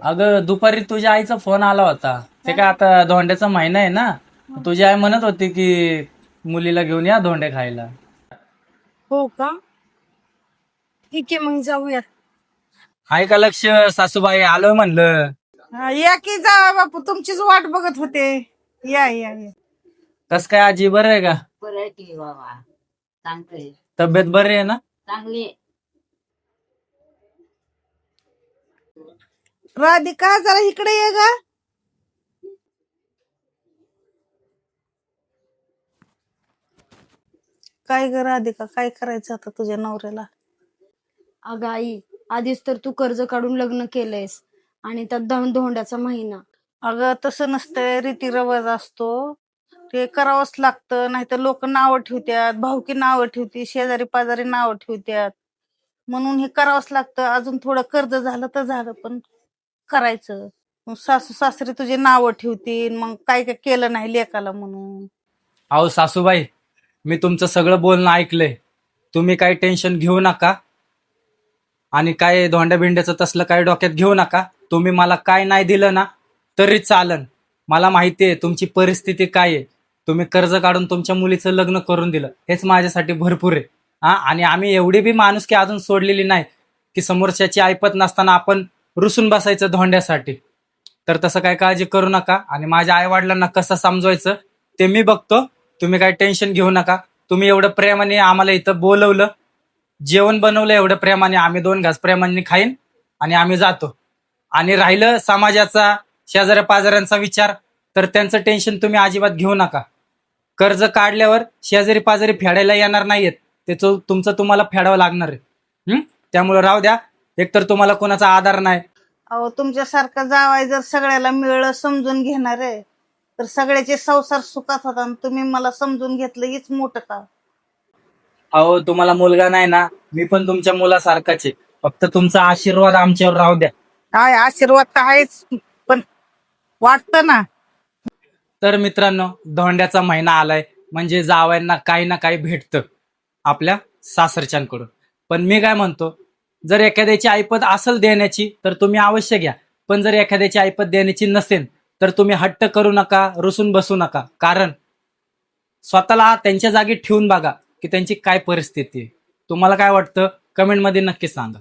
अगं दुपारी तुझ्या आईचा फोन आला होता. ते काय आता धोंड्याचा महिना आहे ना. तुझी आई म्हणत होती की मुलीला घेऊन या धोंडे खायला. हो का? ठीक आहे, मग जाऊयात. आहे का लक्ष? सासूबाई आलोय म्हणलं. या की जा बापू, तुमचीच वाट बघत होते. या या या. कस काय आजी, बरं आहे का? बरं आहे की बाबा, चांगले तब्येत बरी आहे ना? चांगली. राधिका जरा इकडे ये गा. काय ग राधिका, काय करायचं आता तुझ्या नवऱ्याला? अगं आई, आधीच तर तू कर्ज काढून लग्न केलंयस आणि त्यात धोंड्याचा महिना. अगं तसं नसतंय, रीती रिवाज असतो, ते करावंच लागतं. नाहीतर लोक नावं ठेवत्यात, भाऊकी नावं ठेवती, शेजारी पाजारी नावं ठेवत्यात. म्हणून हे करावंच लागतं. अजून थोडं कर्ज झालं तर झालं, पण करायचं. मग सासू सासरे तुझे नावं ठेवतील, मग काय काय केलं नाही लेकाला म्हणून. अहो सासूबाई, मी तुमचं सगळं बोलणं ऐकलंय. तुम्ही काही टेन्शन घेऊ नका आणि काय धोंड्या बिंड्याचं तसलं काही डोक्यात घेऊ नका. तुम्ही मला काय नाही दिलं ना तरी चालन. मला माहिती आहे तुमची परिस्थिती काय आहे. तुम्ही कर्ज काढून तुमच्या मुलीचं लग्न करून दिलं, हेच माझ्यासाठी भरपूर आहे. आणि आम्ही एवढी बी माणुसकी अजून सोडलेली नाही की समोरच्याची ऐपत नसताना आपण रुसून बसायचं धोंड्यासाठी. तर तसं काय काळजी करू नका आणि माझ्या आई वडिलांना कसं समजवायचं ते मी बघतो. तुम्ही काही टेन्शन घेऊ नका. तुम्ही एवढं प्रेमाने आम्हाला इथं बोलवलं, जेवण बनवलं एवढं प्रेमाने, आम्ही 2 घास प्रेमाने खाईन आणि आम्ही जातो. आणि राहिलं समाजाचा, शेजाऱ्या पाजाऱ्यांचा विचार, तर त्यांचं टेन्शन तुम्ही अजिबात घेऊ नका. कर्ज काढल्यावर शेजारी पाजारी फेडायला येणार नाहीयेत, त्याचं तुमचं तुम्हाला फेडावं लागणार आहे. त्यामुळे राहू द्या. एकतर तुम्हाला कोणाचा आधार नाही. अहो तुमच्यासारखं जावाय जर सगळ्याला मिळलं, समजून घेणार आहे, तर सगळ्याचे संसार सुखात होता. आणि तुम्ही मला समजून घेतलं हीच मोठं का. अहो तुम्हाला मुलगा नाही ना, मी पण तुमच्या मुलासारखाच आहे. फक्त तुमचा आशीर्वाद आमच्यावर राहू द्या. काय आशीर्वाद तर आहेच, पण वाटतं ना. तर मित्रांनो, धोंड्याचा महिना आलाय म्हणजे जावयांना काही ना काही भेटतं आपल्या सासरच्यांकडून. पण मी काय म्हणतो, जर एखाद्याची ऐपत असेल देण्याची तर तुम्ही अवश्य घ्या. पण जर एखाद्याची ऐपत देण्याची नसेल तर तुम्ही हट्ट करू नका, रुसून बसू नका. कारण स्वतःला त्यांच्या जागी ठेवून बघा की त्यांची काय परिस्थिती आहे. तुम्हाला काय वाटतं कमेंटमध्ये नक्की सांगा.